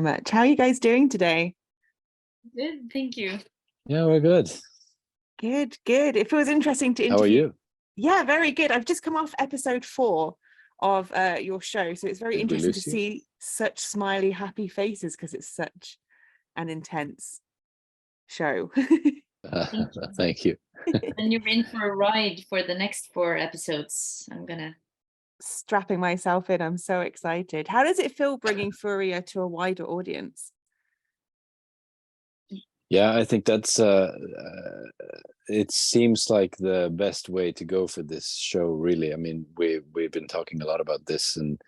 much. How are you guys doing today? Good, thank you. Yeah, we're good. Good. It feels interesting to interview. How are you? Yeah, very good. I've just come off episode 4 of your show, so it's very interesting to see such smiley, happy faces because it's such an intense show. Thank you. And you're in for a ride for the next 4 episodes. I'm gonna strapping myself in. I'm so excited. How does it feel bringing Furia to a wider audience? Yeah, I think that's it seems like the best way to go for this show, really. I mean, we've been talking a lot about this, and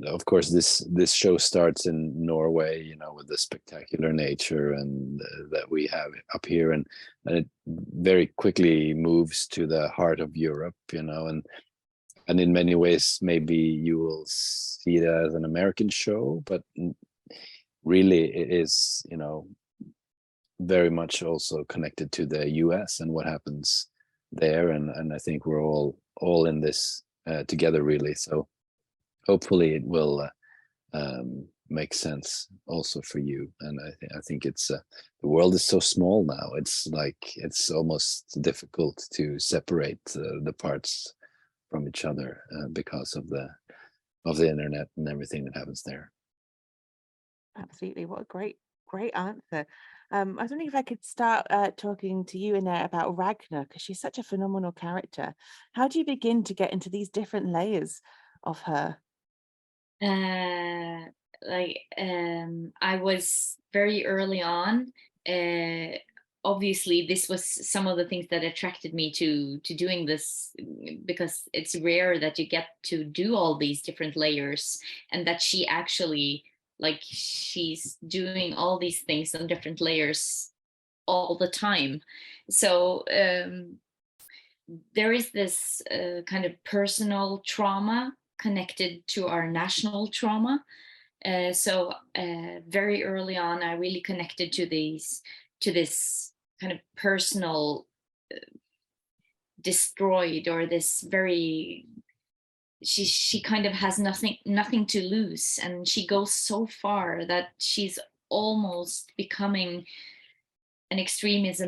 of course this show starts in Norway, you know, with the spectacular nature and that we have up here, and it very quickly moves to the heart of Europe, you know, and in many ways maybe you will see it as an American show, but really it is, you know, very much also connected to the US and what happens there, and I think we're all in this together, really. So hopefully it will make sense also for you. And I think it's the world is so small now. It's like it's almost difficult to separate the parts from each other because of the internet and everything that happens there. Absolutely. What a great answer. I was wondering if I could start talking to you, Ine, about Ragna, because she's such a phenomenal character. How do you begin to get into these different layers of her? I was very early on. Obviously, this was some of the things that attracted me to doing this, because it's rare that you get to do all these different layers, and that she actually, like, she's doing all these things on different layers all the time. So there is this kind of personal trauma connected to our national trauma. So very early on, I really connected to this kind of personal destroyed, or this very, she kind of has nothing to lose, and she goes so far that she's almost becoming an extremist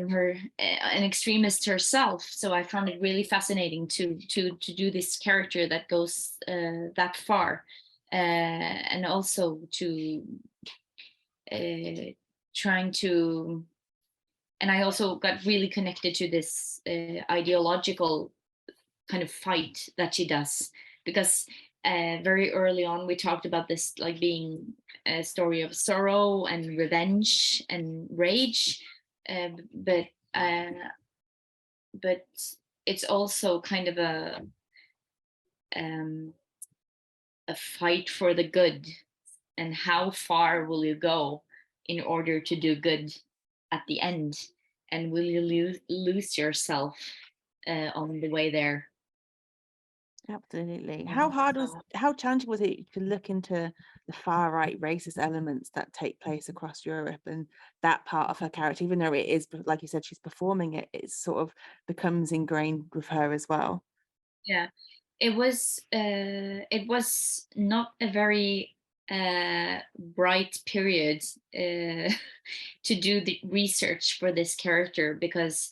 herself. So I found it really fascinating to do this character that goes that far, and also to trying to, and I also got really connected to this ideological kind of fight that she does, because very early on we talked about this like being a story of sorrow and revenge and rage, but it's also kind of a fight for the good, and how far will you go in order to do good at the end, and will you lose yourself on the way there? Absolutely. How challenging was it to look into the far right racist elements that take place across Europe, and that part of her character, even though it is, like you said, she's performing it, it sort of becomes ingrained with her as well? Yeah, it was not a very bright period to do the research for this character, because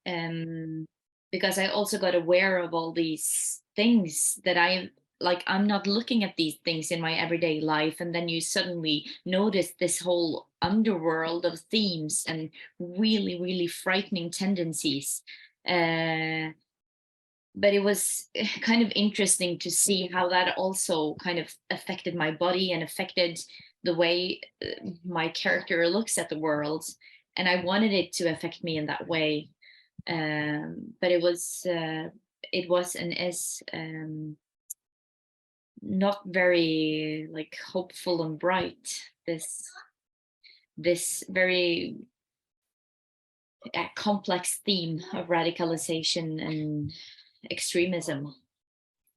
I also got aware of all these things that I'm not looking at these things in my everyday life, and then you suddenly notice this whole underworld of themes and really, really frightening tendencies. But it was kind of interesting to see how that also kind of affected my body and affected the way my character looks at the world. And I wanted it to affect me in that way. But it was and is not very like hopeful and bright. This very complex theme of radicalization and extremism,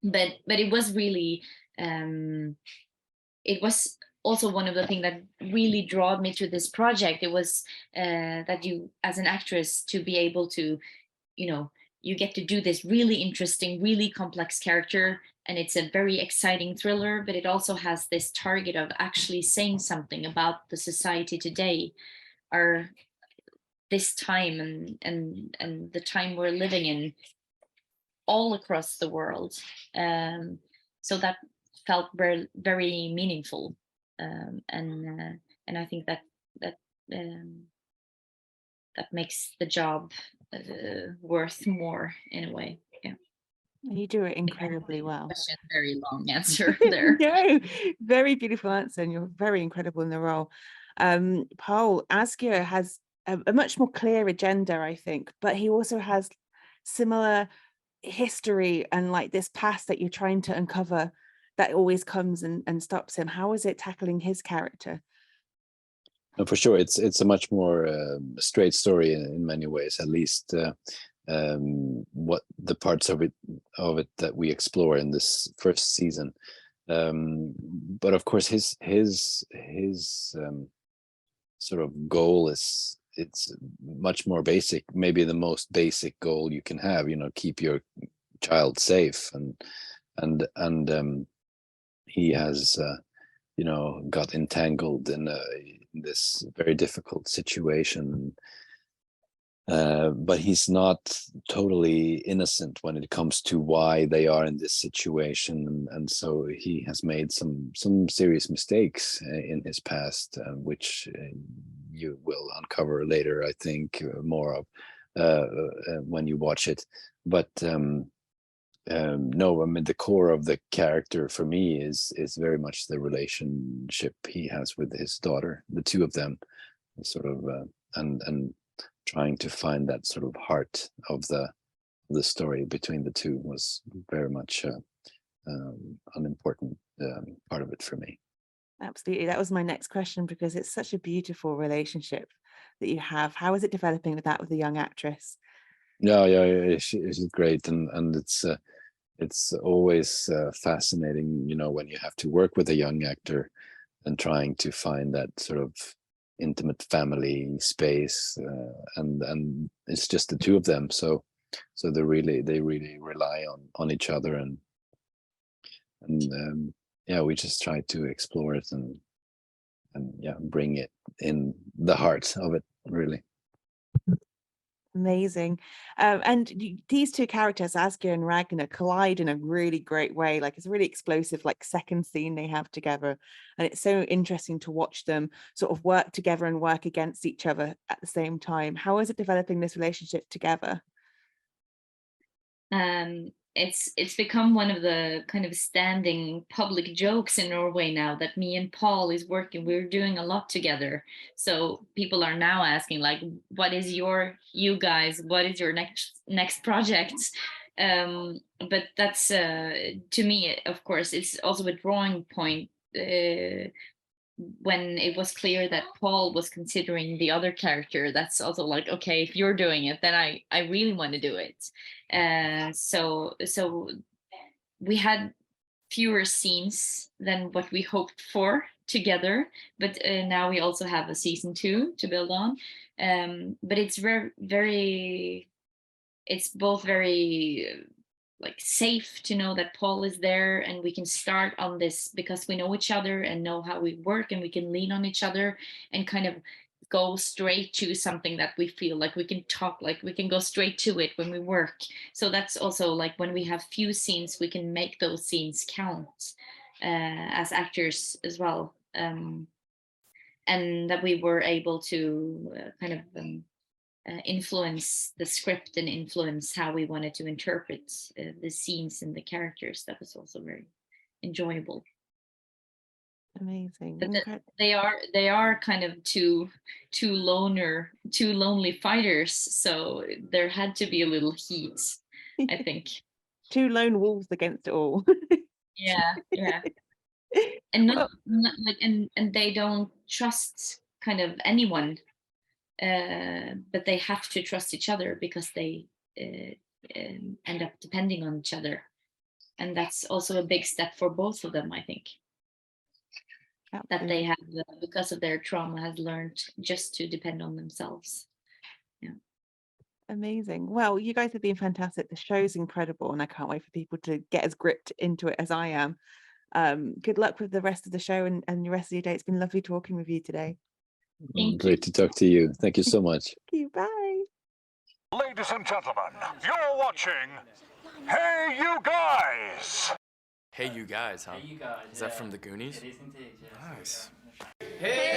but it was really it was also one of the things that really drew me to this project. It was that you, as an actress, to be able to, you know, you get to do this really interesting, really complex character and it's a very exciting thriller, but it also has this target of actually saying something about the society today, or this time, and the time we're living in all across the world. So that felt very, very meaningful, and I think that um, that makes the job worth more in a way. Yeah. You do it incredibly well. Question, very long answer there. No, very beautiful answer, and you're very incredible in the role. Pål, Asgeir has a much more clear agenda, I think, but he also has similar history and like this past that you're trying to uncover that always comes and stops him. How is it tackling his character? No, for sure, it's a much more straight story in many ways, at least what the parts of it that we explore in this first season. But of course, his sort of goal is, it's much more basic, maybe the most basic goal you can have, you know, keep your child safe, and he has you know, got entangled in this very difficult situation. But he's not totally innocent when it comes to why they are in this situation, and so he has made some serious mistakes in his past, which you will uncover later, I think, more of when you watch it. But no, I mean, the core of the character for me is very much the relationship he has with his daughter, the two of them, sort of, and trying to find that sort of heart of the story between the two was very much an important part of it for me. Absolutely. That was my next question, because it's such a beautiful relationship that you have. How is it developing with that with the young actress? Yeah, she's great, and it's always fascinating, you know, when you have to work with a young actor and trying to find that sort of intimate family space, and it's just the two of them, so they really rely on each other, and yeah, we just try to explore it and yeah, bring it in the heart of it, really. Amazing. And these two characters, Asgeir and Ragna, collide in a really great way. Like, it's a really explosive, like, second scene they have together. And it's so interesting to watch them sort of work together and work against each other at the same time. How is it developing this relationship together? It's become one of the kind of standing public jokes in Norway now that me and Pål is working. We're doing a lot together. So people are now asking, like, what is you guys? What is your next project? But that's to me, of course, it's also a drawing point. When it was clear that Pål was considering the other character, that's also like, okay, if you're doing it, then I really want to do it. So we had fewer scenes than what we hoped for together, but now we also have a season 2 to build on. But it's very, it's both very like safe to know that Pål is there, and we can start on this because we know each other and know how we work, and we can lean on each other and kind of go straight to something that we feel like we can talk, like we can go straight to it when we work. So that's also like, when we have few scenes, we can make those scenes count as actors as well. And that we were able to kind of influence the script and influence how we wanted to interpret the scenes and the characters. That was also very enjoyable. Amazing. But they are kind of two lonely fighters, so there had to be a little heat, I think. Two lone wolves against it all. Yeah. And not like, and they don't trust kind of anyone, but they have to trust each other because they end up depending on each other, and that's also a big step for both of them, I think. That they have, because of their trauma, have learned just to depend on themselves. Yeah. Amazing. Well, you guys have been fantastic. The show's incredible, and I can't wait for people to get as gripped into it as I am. Good luck with the rest of the show and the rest of your day. It's been lovely talking with you today. Great to talk to you. Thank you so much. Thank you. Bye. Ladies and gentlemen, you're watching Hey You Guys! Hey, you guys, huh? Hey, you guys. Is that from the Goonies? It is indeed, yes. Nice. Hey,